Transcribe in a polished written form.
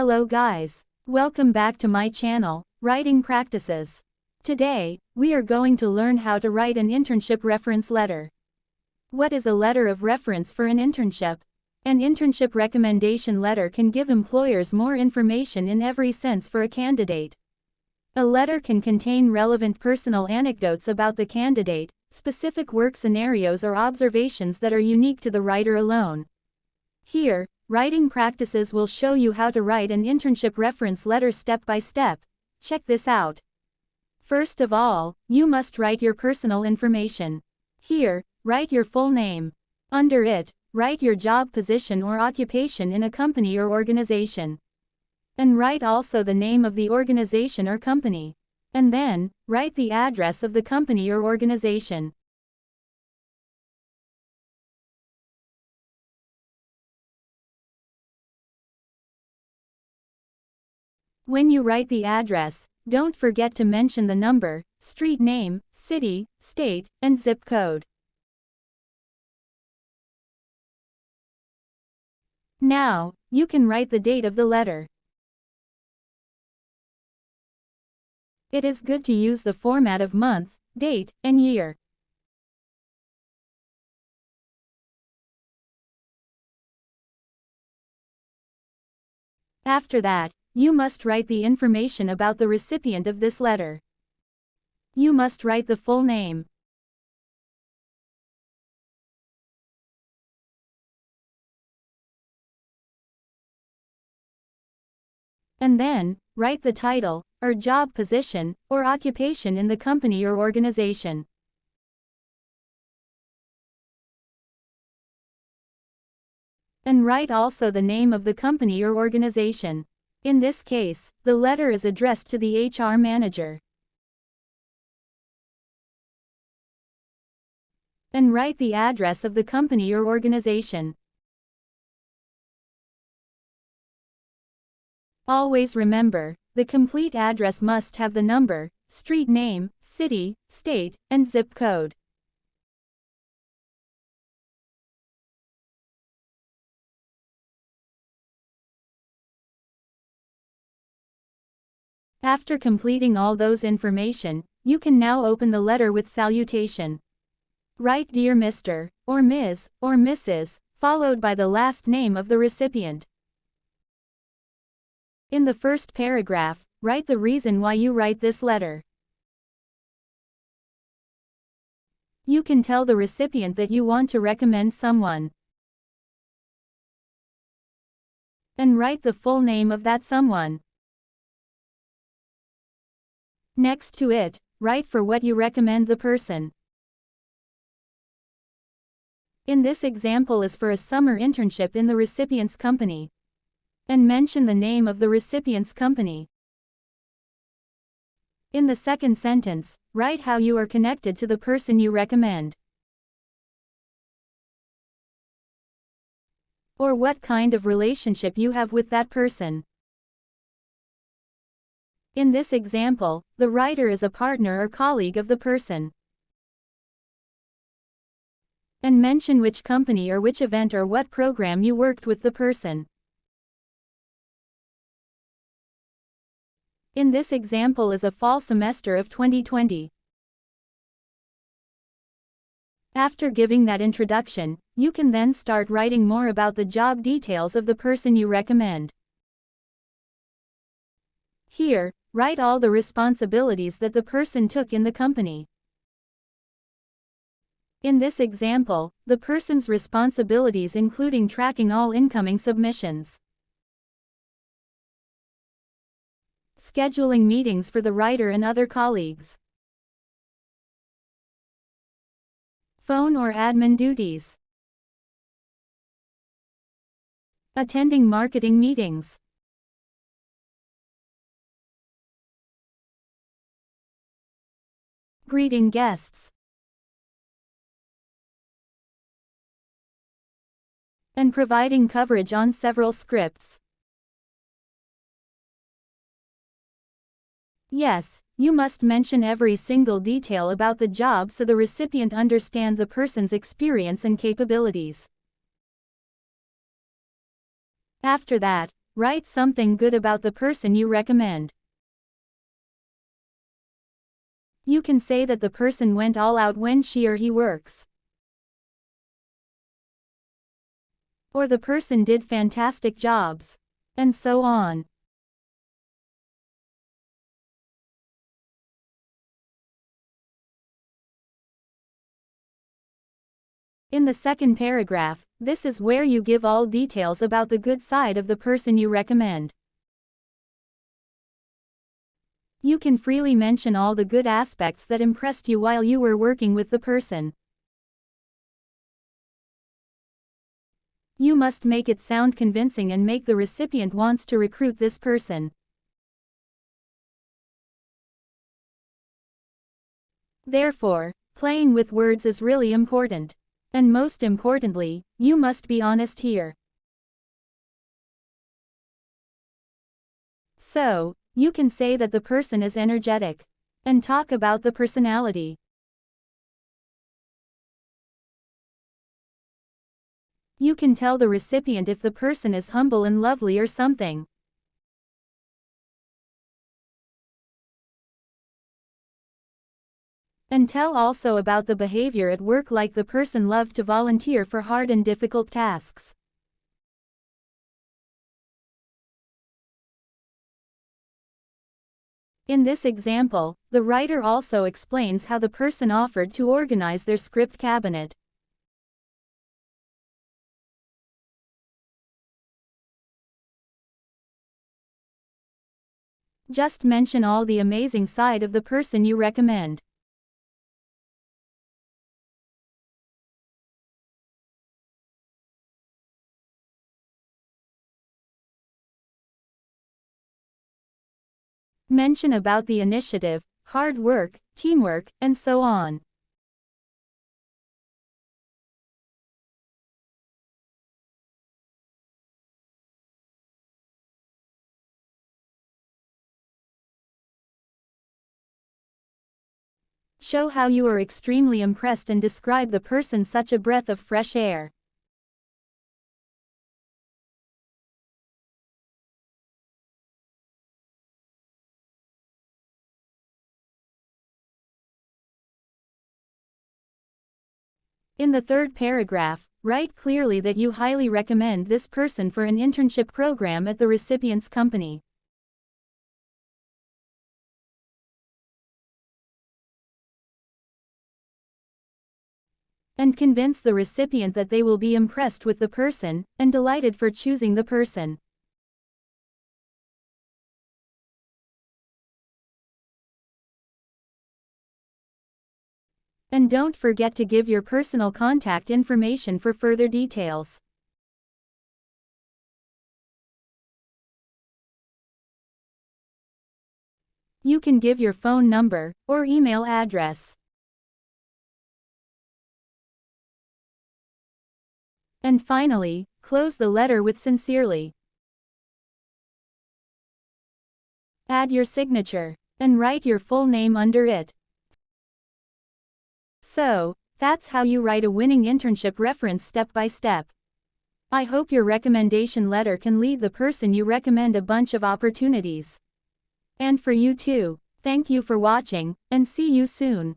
Hello guys. Welcome back to my channel, Writing Practices. Today, we are going to learn how to write an internship reference letter. What is a letter of reference for an internship? An internship recommendation letter can give employers more information in every sense for a candidate. A letter can contain relevant personal anecdotes about the candidate, specific work scenarios or observations that are unique to the writer alone. Here, Writing Practices will show you how to write an internship reference letter step by step. Check this out. First of all, you must write your personal information. Here, write your full name. Under it, write your job position or occupation in a company or organization. And write also the name of the organization or company. And then, write the address of the company or organization. When you write the address, don't forget to mention the number, street name, city, state, and zip code. Now, you can write the date of the letter. It is good to use the format of month, date, and year. After that, you must write the information about the recipient of this letter. You must write the full name. And then, write the title, or job position, or occupation in the company or organization. And write also the name of the company or organization. In this case, the letter is addressed to the HR manager. And write the address of the company or organization. Always remember, the complete address must have the number, street name, city, state, and zip code. After completing all those information, you can now open the letter with salutation. Write Dear Mr. or Ms. or Mrs., followed by the last name of the recipient. In the first paragraph, write the reason why you write this letter. You can tell the recipient that you want to recommend someone. And write the full name of that someone. Next to it, write for what you recommend the person. In this example is for a summer internship in the recipient's company. And mention the name of the recipient's company. In the second sentence, write how you are connected to the person you recommend. Or what kind of relationship you have with that person. In this example, the writer is a partner or colleague of the person. And mention which company or which event or what program you worked with the person. In this example is a fall semester of 2020. After giving that introduction, you can then start writing more about the job details of the person you recommend. Here, write all the responsibilities that the person took in the company. In this example, the person's responsibilities including tracking all incoming submissions, scheduling meetings for the writer and other colleagues, phone or admin duties, attending marketing meetings, greeting guests, and providing coverage on several scripts. Yes, you must mention every single detail about the job so the recipient understands the person's experience and capabilities. After that, Write something good about the person you recommend. You can say that the person went all out when she or he works. Or the person did fantastic jobs. And so on. In the second paragraph, this is where you give all details about the good side of the person you recommend. You can freely mention all the good aspects that impressed you while you were working with the person. You must make it sound convincing and make the recipient wants to recruit this person. Therefore, playing with words is really important. And most importantly, you must be honest here. So, you can say that the person is energetic. And talk about the personality. You can tell the recipient if the person is humble and lovely or something. And tell also about the behavior at work, like the person loved to volunteer for hard and difficult tasks. In this example, the writer also explains how the person offered to organize their script cabinet. Just mention all the amazing side of the person you recommend. Mention about the initiative, hard work, teamwork, and so on. Show how you are extremely impressed and describe the person such a breath of fresh air. In the third paragraph, write clearly that you highly recommend this person for an internship program at the recipient's company. And convince the recipient that they will be impressed with the person, and delighted for choosing the person. And don't forget to give your personal contact information for further details. You can give your phone number or email address. And finally, close the letter with sincerely. Add your signature and write your full name under it. So, that's how you write a winning internship reference step by step. I hope your recommendation letter can lead the person you recommend a bunch of opportunities. And for you too. Thank you for watching, and see you soon.